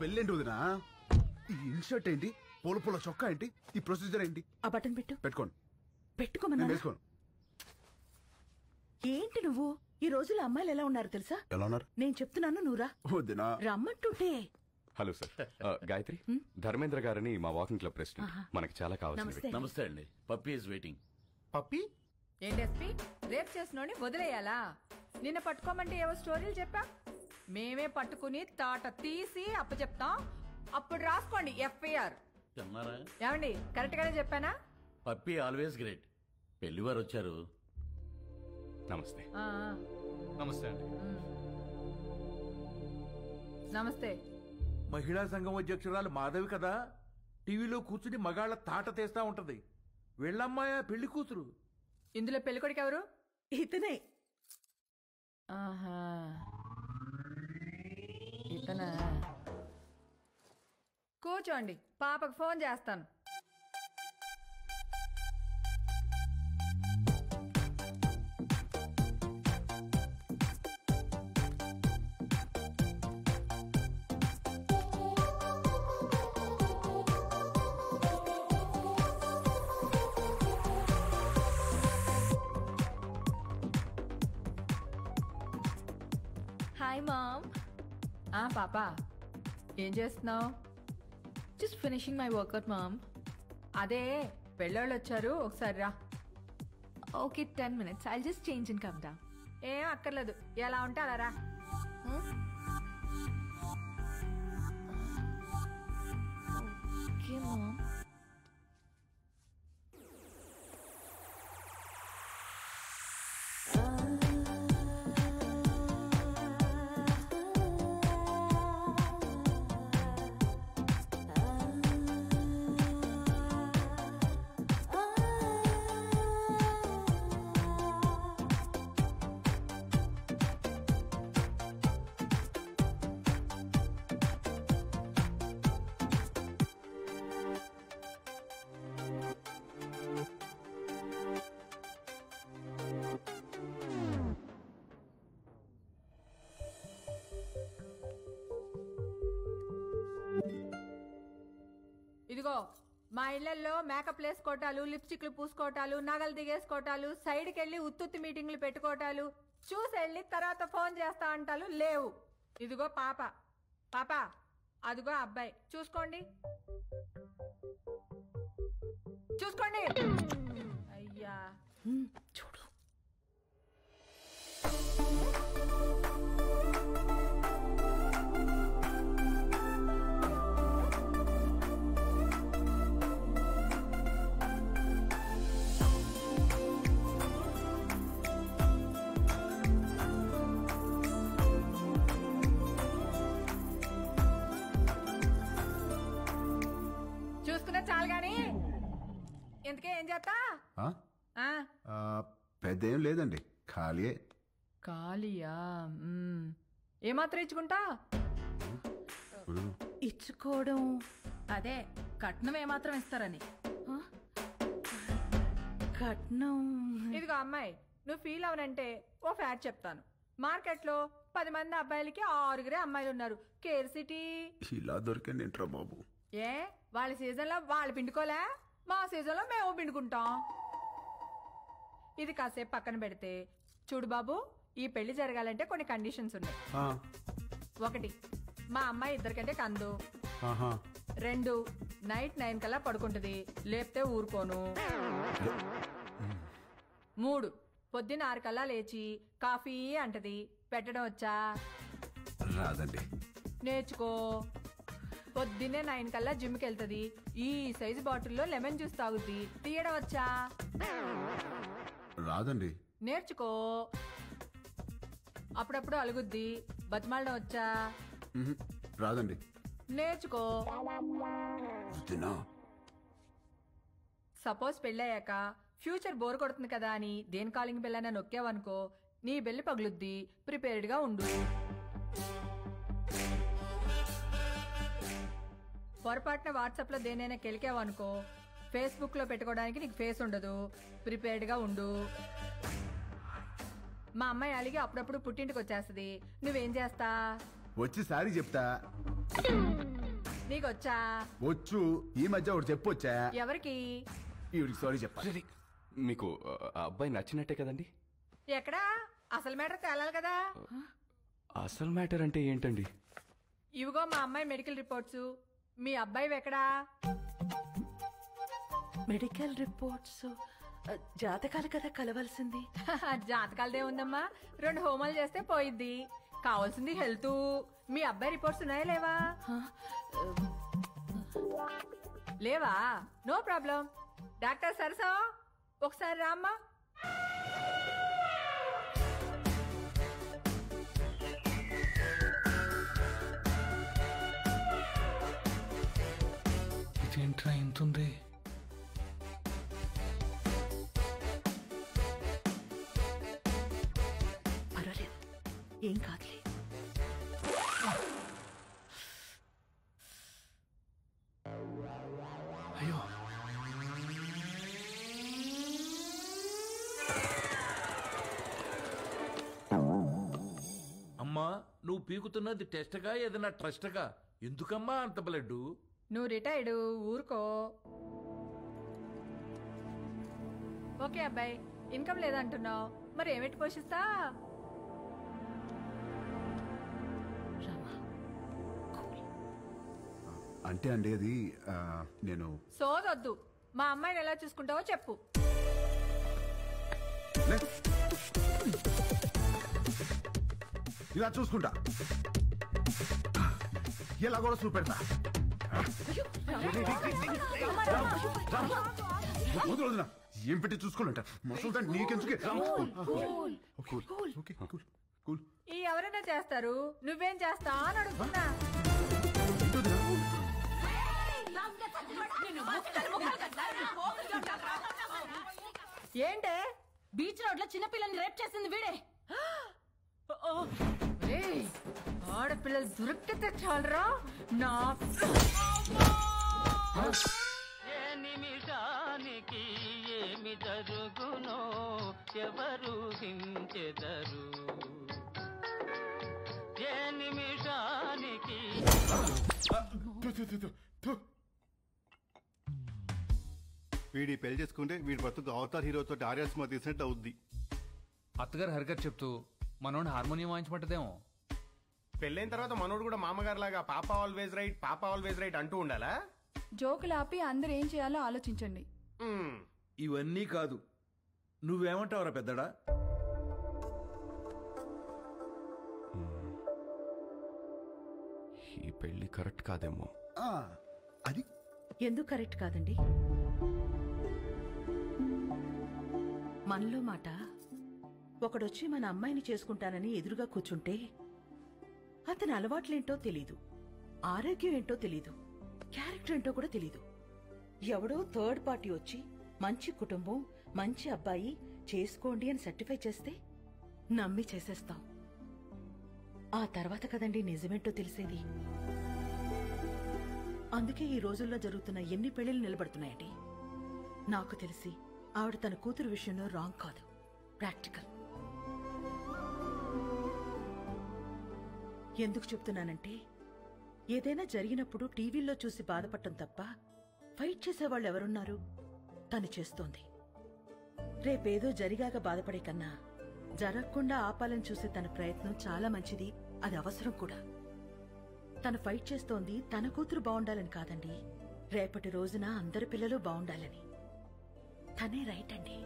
పెళ్ళేంటి వదినా? ఈ ఇన్షర్ట్ ఏంటి? పూల పూల చొక్కా ఏంటి? ఈ ప్రొసీజర్ ఏంటి? ఆ బటన్ పెట్టు. పెట్టుకోండి. పెట్టుకోమన్నా. వేసుకోండి. ఏంటి నువ్వు? ఈ రోజుల్లో అమ్మాయిలు ఎలా ఉన్నారు తెలుసా? ఎలా ఉన్నారు? నేను చెప్తున్నాను నువ్వురా. వదినా రమ్మంటుంటే. హలో సార్, గాయత్రి, ధర్మేంద్ర గారని మా వాకింగ్ క్లబ్ ప్రెసిడెంట్. మనకి చాలా కావాల్సింది. నమస్తే అండి. Puppy is waiting. పప్పి ఏంటెస్పీ రేప్ చేసినోని వదిలేయాలా? నిన్న పట్టుకోమంటే ఏవో స్టోరీలు చెప్పా. మేమే పట్టుకుని తాట తీసి అప్పచెప్తాం. అప్పుడు రాసుకోండి ఎఫ్ఐఆర్. ఏమండి కరెక్ట్ గానే చెప్పానా? Puppy always great. పెళ్లివారు వచ్చారు. నమస్తే. నమస్తే అండి. నమస్తే. మహిళా సంఘం అధ్యక్షురాలు మాధవి కదా, టీవీలో కూర్చుని మగాళ్ళ తాట తీస్తా ఉంటది. వీళ్ళమ్మాయ పెళ్లి కూతురు. ఇందులో పెళ్ళికొడుకు ఎవరు? ఇతనే. ఆహా, ఇతనా? కూర్చోండి, పాపకు ఫోన్ చేస్తాను. Hi mom. పాప ఏం చేస్తున్నావు? Just finishing my workout mom. అదే పెళ్ళోళ్ళు వచ్చారు, ఒకసారి రా. Okay, 10 minutes. I'll just change and come down. ఏం అక్కర్లేదు, ఎలా ఉంటే అలా రా. Okay, mom. ఇదిగో మా ఇళ్లలో మేకప్ వేసుకోవటాలు, లిప్స్టిక్లు పూసుకోవటాలు, నగలు దిగేసుకోవటాలు, సైడ్కి వెళ్ళి ఉత్తుత్తి మీటింగ్లు పెట్టుకోవటాలు, చూసి వెళ్ళి తర్వాత ఫోన్ చేస్తా అంటాలు లేవు. ఇదిగో పాప, పాప అదిగో అబ్బాయి, చూసుకోండి చూసుకోండి. అయ్యా చూడు. చూసుకున్నా చాలు గాని ఎందుకే ఏం చేస్తా? పెద్ద ఏం లేదండి, ఖాళీయే. ఖాళీయా? ఏమాత్రం ఇచ్చుకుంటా? ఇచ్చుకోవడం అదే కట్నం ఏమాత్రం ఇస్తారని. కట్నం. ఇదిగో అమ్మాయి, నువ్వు ఫీల్ అవనంటే ఓ ఫ్యాక్ట్ చెప్తాను. మార్కెట్లో 10 మంది అబ్బాయిలకి 6 అమ్మాయిలు ఉన్నారు. Care city. ఇలా దొరికింది ఏంట్రా బాబు? ఏ వాళ్ళ సీజన్ లో వాళ్ళు పిండుకోలే, మా సీజన్ లో మేము పిండుకుంటాం. ఇది కాసేపు పక్కన పెడితే చూడు బాబు, ఈ పెళ్లి జరగాలంటే కొన్ని కండిషన్స్ ఉన్నాయి. 1, మా అమ్మాయి ఇద్దరికంటే కందు. 2, నైట్ 9 కల్లా పడుకుంటది, లేపితే ఊరుకోను. 3, పొద్దున్న 6 కల్లా లేచి కాఫీ అంటది. పెట్టడం వచ్చా? రాదండి. నేర్చుకో. పొద్దున్నే 9 కల్లా జిమ్కి వెళ్తది. ఈ సైజు బాటిల్లో లెమన్ జ్యూస్ తాగుద్ది. తీయడం వచ్చా? రాదండి. నేర్చుకో. అప్పుడప్పుడు అలుగుద్ది. బతిమాలడం వచ్చా? రాదండి. నేర్చుకో. సపోజ్ పెళ్ళయ్యాక ఫ్యూచర్ బోర్ కొడుతుంది కదా అని దేని కాలింగ్ బెల్ అయినా నొక్కావనుకో, నీ బెల్లి పగులుద్ది. ప్రిపేర్డ్ గా ఉండు. పొరపాటున వాట్సాప్ లో దేనైనా కెలికావనుకో, ఫేస్బుక్ లో పెట్టుకోవడానికి నీకు ఫేస్ ఉండదు. ప్రిపేర్డ్ గా ఉండు. మా అమ్మాయి అలిగి అప్పుడప్పుడు పుట్టింటికి వచ్చేస్తుంది. నువ్వేం చేస్తా? వచ్చి సారీ చెప్తా. నీకొచ్చా? వచ్చు. ఈ మధ్య ఒకటి చెప్పొచ్చా? ఎవరికి? ఈవిడికి సారీ చెప్పాలి. మీకు ఆ అబ్బాయి నచ్చినట్టే కదండి? ఎక్కడా? అసలు మ్యాటర్ తేలాలి కదా. అసలు మ్యాటర్ అంటే ఏంటండి? ఇవిగో మా అమ్మాయి మెడికల్ రిపోర్ట్స్. మీ అబ్బాయి ఎక్కడా? మెడికల్ రిపోర్ట్స్ జాతకాలు కదా కలవాల్సింది. జాతకాలదే ఉందమ్మా. 2 హోమాలు చేస్తే పోయిద్ది. కావాల్సింది హెల్త్. మీ అబ్బాయి రిపోర్ట్స్ ఉన్నాయా లేవా? లేవా? No problem. డాక్టర్ సరసా ఒకసారి రామ్మా. ఇదేంట్రా ఇంతుంది? పర్వాలేదు, ఏం కాదులే. అయ్యో, అమ్మా నువ్వు పీకుతున్నది టెస్ట్గా ఏదైనా ట్రస్ట్గా? ఎందుకమ్మా అంత బ్లడ్? నువ్వు రిటైర్డ్, ఊరుకో. ఓకే అబ్బాయి, ఇన్కమ్ లేదంటున్నావు, మరి ఏమిటి పోషిస్తా? అంటే అండి అది నేను సోదొద్దు. మా అమ్మాయిని ఎలా చూసుకుంటావో చెప్పు. లే. ఇలా చూసుకుంటా, ఎలా కూడా చూపెడతా. వదిలేదునా? ఏం పెట్టి చూసుకోవాలంట మసలు నీకెందుకే? ఈ ఎవరైనా చేస్తారు, నువ్వేం చేస్తా అని అడుగుతున్నా. ఏంటే? బీచ్ రోడ్ లో చిన్నపిల్లని రేప్ చేసింది వీడే. ఆడపిల్లలు దొరికితే చాలరా నా. ఏ నిమిషానికి ఏమి జరుగునో ఎవరు హించెదరు. ఏ నిమిషానికి వీడి పెళ్లి చేసుకుంటే వీడి బతుకు అవతార్ హీరోతో ఆర్యా సినిమా తీసినట్టు అవుద్ది. అత్తగారు హరికథ చెప్తూ మనోడిని హార్మోనియం వాయించమంటదేమో. పెళ్ళైన తర్వాత మనోడు కూడా మామగారు లాగా పాప ఆల్వేజ్ రైట్, పాప ఆల్వేజ్ రైట్ అంటూ ఉండాలా? జోకులు ఆపి అందరూ ఏం చేయాలో ఆలోచించండి. ఇవన్నీ కాదు, నువ్వేమంటావురా పెద్దడా? ఈ పెళ్లి కరెక్ట్ కాదేమో. అది ఎందుకు కరెక్ట్ కాదండి? మనలో మాట ఒకడొచ్చి మన అమ్మాయిని చేసుకుంటానని ఎదురుగా కూర్చుంటే అతని అలవాట్లేంటో తెలీదు, ఆరోగ్యం ఏంటో తెలీదు, క్యారెక్టర్ ఏంటో కూడా తెలీదు. ఎవడో థర్డ్ పార్టీ వచ్చి మంచి కుటుంబం, మంచి అబ్బాయి చేసుకోండి అని సర్టిఫై చేస్తే నమ్మి చేసేస్తాం. ఆ తర్వాత కదండి నిజమేంటో తెలిసేది. అందుకే ఈ రోజుల్లో జరుగుతున్న ఎన్ని పెళ్లిళ్ళు నిలబడుతున్నాయండి. నాకు తెలిసి ఆవిడ తన కూతురు విషయంలో రాంగ్ కాదు, ప్రాక్టికల్. ఎందుకు చెప్తున్నానంటే ఏదైనా జరిగినప్పుడు టీవీల్లో చూసి బాధపడటం తప్ప ఫైట్ చేసేవాళ్ళు ఎవరున్నారు? తను చేస్తోంది. రేపేదో జరిగాక బాధపడే కన్నా జరగకుండా ఆపాలని చూసే తన ప్రయత్నం చాలా మంచిది, అది అవసరం కూడా. తను ఫైట్ చేస్తోంది తన కూతురు బాగుండాలని కాదండి, రేపటి రోజున అందరి పిల్లలు బాగుండాలని. తనే రైట్ అండి.